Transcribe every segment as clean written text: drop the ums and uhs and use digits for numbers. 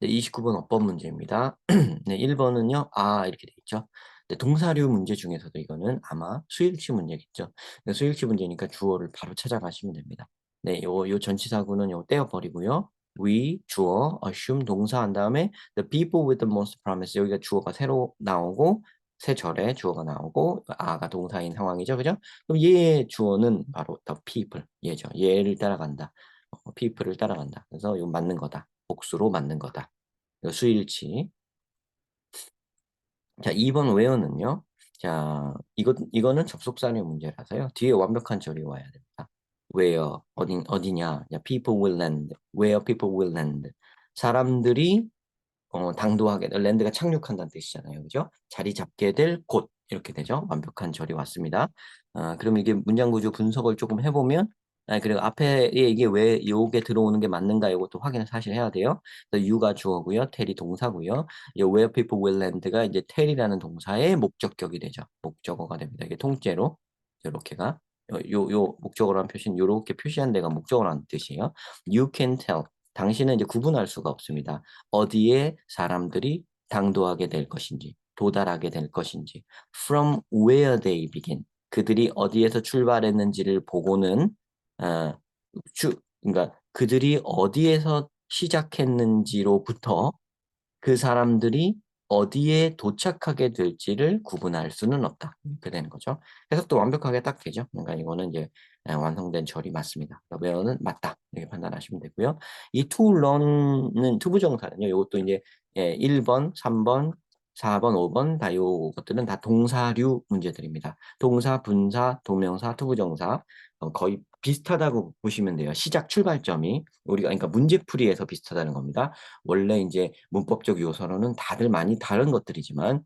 네, 29번 어법 문제입니다. 네, 1번은요. 이렇게 돼 있죠. 네, 동사류 문제 중에서도 이거는 아마 수일치 문제겠죠. 네, 수일치 문제니까 주어를 바로 찾아가시면 됩니다. 네, 요 전치사구는 요 떼어버리고요. we, 주어, assume 동사 한 다음에 the people with the most promise 여기가 주어가 새로 나오고 새 절에 주어가 나오고 아가 동사인 상황이죠. 그죠? 그럼 얘의 주어는 바로 the people 얘죠. 얘를 따라간다. people을 따라간다. 그래서 이거 맞는 거다. 복수로 맞는 거다. 이거 수일치. 자, 2번 where는요. 자, 이거는 접속사료 문제라서요. 뒤에 완벽한 절이 와야 됩니다. where, 어디냐. 자, people will land. where people will land. 사람들이 당도하게, 랜드가 착륙한다는 뜻이잖아요. 그죠? 자리 잡게 될 곳. 이렇게 되죠. 완벽한 절이 왔습니다. 그럼 이게 문장 구조 분석을 조금 해보면, 그리고 앞에 이게 왜 요게 들어오는 게 맞는가 이것도 확인을 사실 해야 돼요. 그래서 you가 주어고요. tell이 동사고요. 이 where people will land가 이제 tell이라는 동사의 목적격이 되죠. 목적어가 됩니다. 이게 통째로. 이렇게가. 요 목적어라는 표시는 요렇게 표시한 데가 목적어라는 뜻이에요. You can tell. 당신은 이제 구분할 수가 없습니다. 어디에 사람들이 당도하게 될 것인지, 도달하게 될 것인지, from where they begin. 그들이 어디에서 출발했는지를 보고는, 어, 그러니까 그들이 어디에서 시작했는지로부터 그 사람들이 어디에 도착하게 될지를 구분할 수는 없다. 이렇게 되는 거죠. 해석도 완벽하게 딱 되죠. 그러니까 이거는 이제 완성된 절이 맞습니다. where는 맞다. 이렇게 판단하시면 되고요. 이 to learn은 투부정사는요. 이것도 이제 1번, 3번, 4번, 5번 다 요것들은 다 동사류 문제들입니다. 동사, 분사, 동명사, 투부정사 거의 비슷하다고 보시면 돼요. 시작 출발점이 우리가 그러니까 문제풀이에서 비슷하다는 겁니다. 원래 이제 문법적 요소로는 다들 많이 다른 것들이지만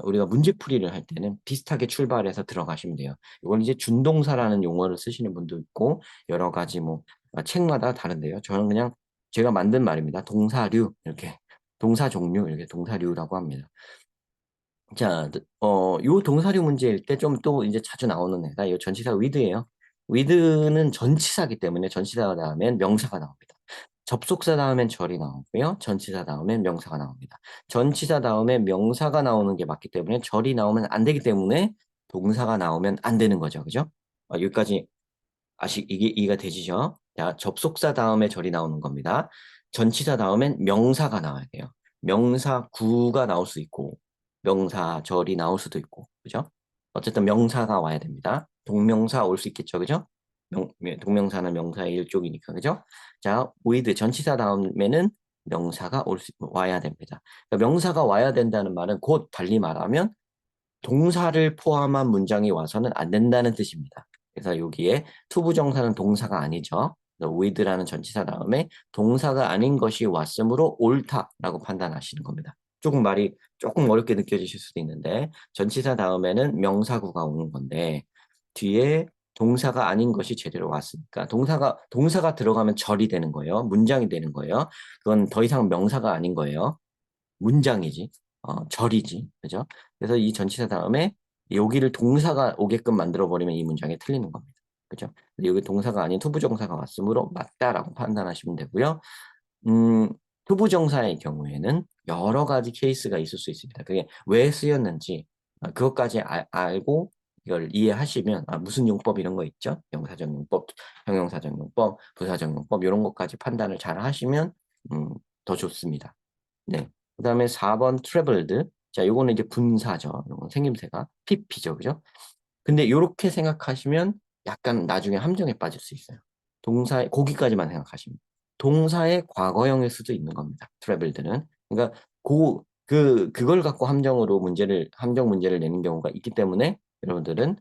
우리가 문제풀이를 할 때는 비슷하게 출발해서 들어가시면 돼요. 이건 이제 준동사라는 용어를 쓰시는 분도 있고 여러 가지 뭐 책마다 다른데요. 저는 그냥 제가 만든 말입니다. 동사류 이렇게 동사 종류 이렇게 동사류라고 합니다. 자, 요 동사류 문제일 때 좀 또 이제 자주 나오는 애가 이 전치사 with예요. with는 전치사기 때문에 전치사가 나오면 명사가 나옵니다. 접속사 다음엔 절이 나오고요. 전치사 다음엔 명사가 나옵니다. 전치사 다음에 명사가 나오는 게 맞기 때문에 절이 나오면 안 되기 때문에 동사가 나오면 안 되는 거죠. 그죠? 여기까지 이해가 되시죠? 자, 접속사 다음에 절이 나오는 겁니다. 전치사 다음엔 명사가 나와야 돼요. 명사 구가 나올 수 있고, 명사 절이 나올 수도 있고, 그죠? 어쨌든 명사가 와야 됩니다. 동명사 올 수 있겠죠, 그죠? 동명사는 명사의 일종이니까, 그죠? 자, with 전치사 다음에는 명사가 와야 됩니다. 그러니까 명사가 와야 된다는 말은 곧 달리 말하면 동사를 포함한 문장이 와서는 안 된다는 뜻입니다. 그래서 여기에 투부정사는 동사가 아니죠. with라는 전치사 다음에 동사가 아닌 것이 왔으므로 옳다라고 판단하시는 겁니다. 말이 조금 어렵게 느껴지실 수도 있는데 전치사 다음에는 명사구가 오는 건데 뒤에 동사가 아닌 것이 제대로 왔으니까 동사가 들어가면 절이 되는 거예요. 문장이 되는 거예요. 그건 더 이상 명사가 아닌 거예요. 문장이지. 절이지. 그죠? 그래서 이 전치사 다음에 여기를 동사가 오게끔 만들어버리면 이 문장이 틀리는 겁니다. 그죠? 근데 여기 동사가 아닌 투부정사가 왔으므로 맞다라고 판단하시면 되고요. 음, 투부정사의 경우에는 여러 가지 케이스가 있을 수 있습니다. 그게 왜 쓰였는지 그것까지 알고 이걸 이해하시면 무슨 용법 이런 거 있죠? 명사적 용법, 형용사적 용법, 부사적 용법 이런 것까지 판단을 잘 하시면 더 좋습니다. 네. 그다음에 4번 traveled. 자, 요거는 이제 분사죠. 요건 생김새가 PP죠. 그죠? 근데 이렇게 생각하시면 약간 나중에 함정에 빠질 수 있어요. 동사의 거기까지만 생각하시면 동사의 과거형일 수도 있는 겁니다. traveled는. 그러니까 그걸 갖고 함정 문제를 내는 경우가 있기 때문에 여러분들은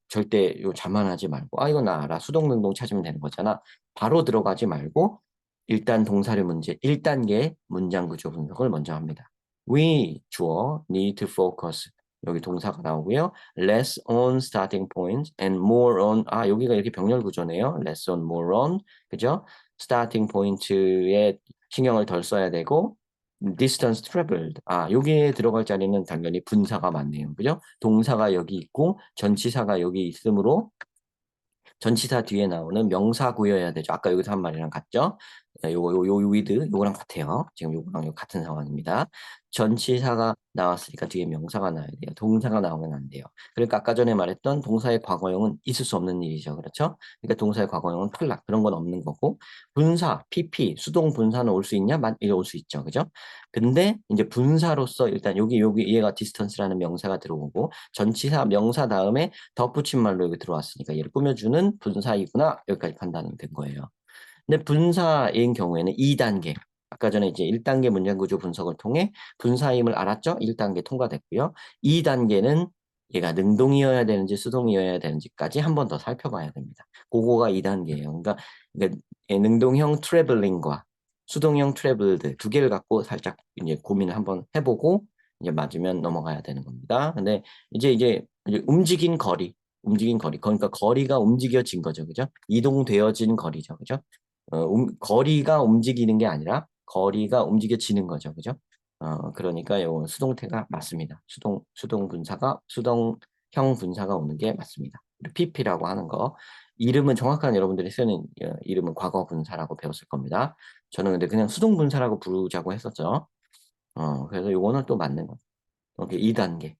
절대 요 자만하지 말고 이거 나 알아. 수동능동 찾으면 되는 거잖아. 바로 들어가지 말고 일단 동사류 문제 1단계 문장 구조 분석을 먼저 합니다. We 주어 need to focus 여기 동사가 나오고요. less on starting point and more on 여기가 이렇게 병렬 구조네요. less on, more on 그죠? starting point에 신경을 덜 써야 되고 distance traveled 여기에 들어갈 자리는 당연히 분사가 맞네요. 그죠? 동사가 여기 있고 전치사가 여기 있으므로 전치사 뒤에 나오는 명사구여야 되죠. 아까 여기서 한 말이랑 같죠? 요거 with 요거랑 같아요. 지금 요거랑 요 같은 상황입니다. 전치사가 나왔으니까 뒤에 명사가 나와야 돼요. 동사가 나오면 안 돼요. 그러니까 아까 전에 말했던 동사의 과거형은 있을 수 없는 일이죠. 그렇죠? 그러니까 동사의 과거형은 탈락 그런 건 없는 거고 분사, PP, 수동 분사는 올 수 있냐? 이게 올 수 있죠. 그죠? 근데 이제 분사로서 일단 여기 얘가 디스턴스라는 명사가 들어오고 전치사 명사 다음에 덧붙인 말로 여기 들어왔으니까 얘를 꾸며주는 분사이구나. 여기까지 판단은 된 거예요. 근데 분사인 경우에는 2단계. 아까 전에 이제 1단계 문장구조 분석을 통해 분사임을 알았죠? 1단계 통과됐고요. 2단계는 얘가 능동이어야 되는지 수동이어야 되는지까지 한 번 더 살펴봐야 됩니다. 그거가 2단계예요. 그러니까 능동형 트래블링과 수동형 트래블드 두 개를 갖고 살짝 이제 고민을 한번 해보고 이제 맞으면 넘어가야 되는 겁니다. 근데 이제 움직인 거리. 그러니까 거리가 움직여진 거죠. 그죠? 이동되어진 거리죠. 그죠? 거리가 움직이는 게 아니라 거리가 움직여지는 거죠. 그죠? 그러니까 요 수동태가 맞습니다. 수동형 분사가 오는 게 맞습니다. PP라고 하는 거. 이름은 정확한 여러분들이 쓰는 이름은 과거 분사라고 배웠을 겁니다. 저는 근데 그냥 수동 분사라고 부르자고 했었죠. 그래서 요거는 또 맞는 거. 오케이, 2단계.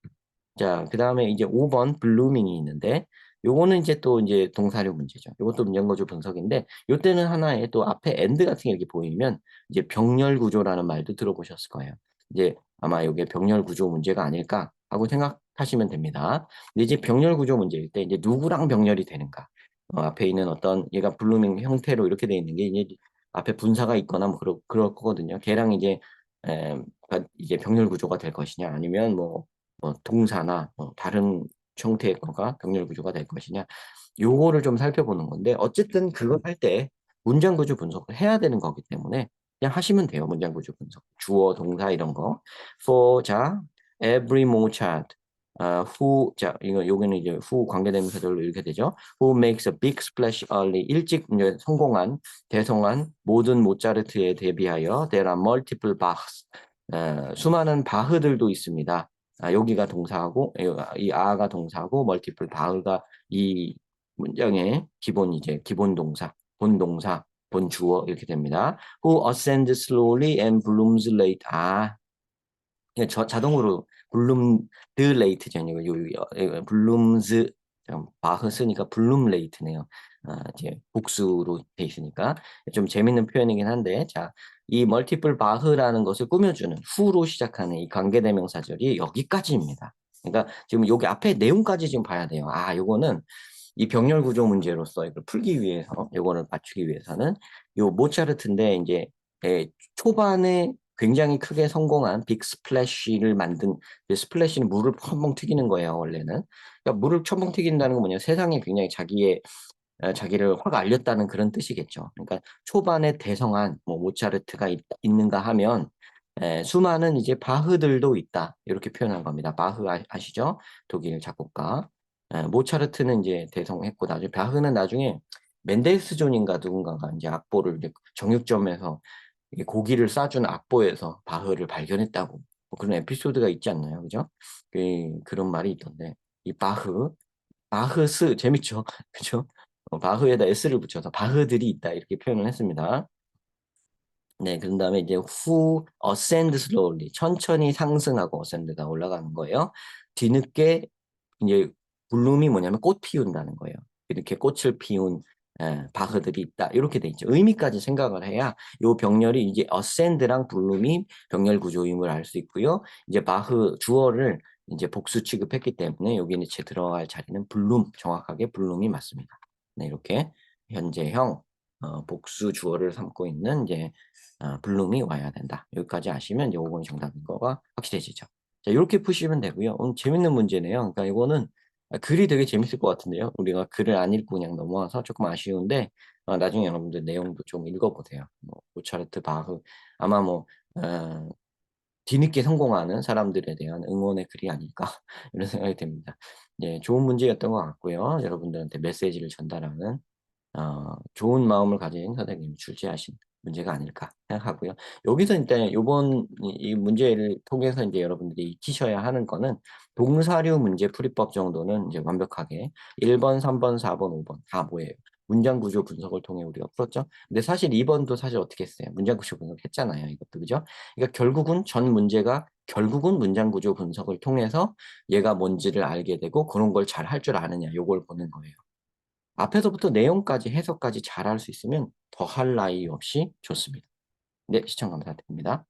자, 그 다음에 이제 5번 블루밍이 있는데 요거는 이제 또 이제 동사류 문제죠. 요것도 문장구조 분석인데 요때는 하나의 또 앞에 엔드 같은 게 이렇게 보이면 이제 병렬 구조라는 말도 들어보셨을 거예요. 이제 아마 이게 병렬 구조 문제가 아닐까 하고 생각하시면 됩니다. 근데 이제 병렬 구조 문제일 때 이제 누구랑 병렬이 되는가? 앞에 있는 어떤 얘가 블루밍 형태로 이렇게 돼 있는 게 이제 앞에 분사가 있거나 뭐 그럴 거거든요. 걔랑 이제 병렬 구조가 될 것이냐 아니면 뭐 동사나 다른 형태의 거가 병렬 구조가 될 것이냐 요거를 좀 살펴보는 건데 어쨌든 그걸 할 때 문장 구조 분석을 해야 되는 거기 때문에 그냥 하시면 돼요. 문장 구조 분석. 주어, 동사 이런 거. For 자 every Mozart who 자 이거 여기는 이제 who 관계대명사절로 이렇게 되죠. Who makes a big splash early 일찍 이제 대성한 모든 모차르트에 대비하여 there are multiple Bachs 수많은 바흐들도 있습니다. 여기가 동사하고 이 아가 동사고 멀티플 바흐가 이 문장의 기본 동사, 본 동사, 본 주어 이렇게 됩니다. Who ascends slowly and blooms late. 자동으로 블룸드 레이트죠. 블룸즈 바흐 쓰니까 블룸 레이트네요. 이제 복수로 돼 있으니까 좀 재밌는 표현이긴 한데 이 멀티플 바흐라는 것을 꾸며주는 후로 시작하는 이 관계대명사절이 여기까지입니다. 그러니까 지금 여기 앞에 내용까지 지금 봐야 돼요. 요거는 이 병렬 구조 문제로서 이걸 풀기 위해서 요거를 맞추기 위해서는 요 모차르트인데 이제 초반에 굉장히 크게 성공한 빅 스플래시를 만든 스플래시는 물을 첨벙 튀기는 거예요 원래는. 그러니까 물을 첨벙 튀긴다는 건 뭐냐 세상에 굉장히 자기를 확 알렸다는 그런 뜻이겠죠. 그러니까 초반에 대성한 모차르트가 있는가 하면 수많은 이제 바흐들도 있다 이렇게 표현한 겁니다. 바흐 아시죠? 독일 작곡가. 모차르트는 이제 대성했고 나중에 바흐는 나중에 멘델스존인가 누군가가 이제 악보를 이제 정육점에서 고기를 싸준 악보에서 바흐를 발견했다고 그런 에피소드가 있지 않나요? 그죠? 그런 말이 있던데 이 바흐스 재밌죠? 그죠? 바흐에다 S를 붙여서 바흐들이 있다 이렇게 표현을 했습니다. 네, 그런 다음에 이제 ascend slowly 천천히 상승하고 ascend가 올라가는 거예요. 뒤늦게 이제 블룸이 뭐냐면 꽃 피운다는 거예요. 이렇게 꽃을 피운 바흐들이 있다. 이렇게 돼 있죠. 의미까지 생각을 해야 요 병렬이 이제 ascend랑 블룸이 병렬 구조임을 알 수 있고요. 이제 바흐 주어를 이제 복수 취급했기 때문에 여기는 제 들어갈 자리는 정확하게 블룸이 맞습니다. 네, 이렇게 현재형 복수 주어를 삼고 있는 이제 블룸이 와야 된다. 여기까지 아시면 이제 5번 정답인 거가 확실해지죠. 자, 이렇게 푸시면 되고요. 재밌는 문제네요. 그러니까 이거는 글이 되게 재밌을 것 같은데요. 우리가 글을 안 읽고 그냥 넘어와서 조금 아쉬운데 나중에 여러분들 내용도 좀 읽어보세요. 모차르트, 바흐 아마 뒤늦게 성공하는 사람들에 대한 응원의 글이 아닐까 이런 생각이 듭니다. 예, 좋은 문제였던 것 같고요. 여러분들한테 메시지를 전달하는 좋은 마음을 가진 선생님이 출제하신 문제가 아닐까 생각하고요. 여기서 일단 이번 이 문제를 통해서 이제 여러분들이 익히셔야 하는 거는 동사류 문제 풀이법 정도는 이제 완벽하게 1번, 3번, 4번, 5번 다 뭐예요? 문장 구조 분석을 통해 우리가 풀었죠. 근데 사실 2번도 사실 어떻게 했어요? 문장 구조 분석했잖아요. 이것도 그죠? 그러니까 결국은 전 문제가 결국은 문장 구조 분석을 통해서 얘가 뭔지를 알게 되고 그런 걸 잘 할 줄 아느냐 요걸 보는 거예요. 앞에서부터 내용까지 해석까지 잘 할 수 있으면 더 할 나위 없이 좋습니다. 네, 시청 감사드립니다.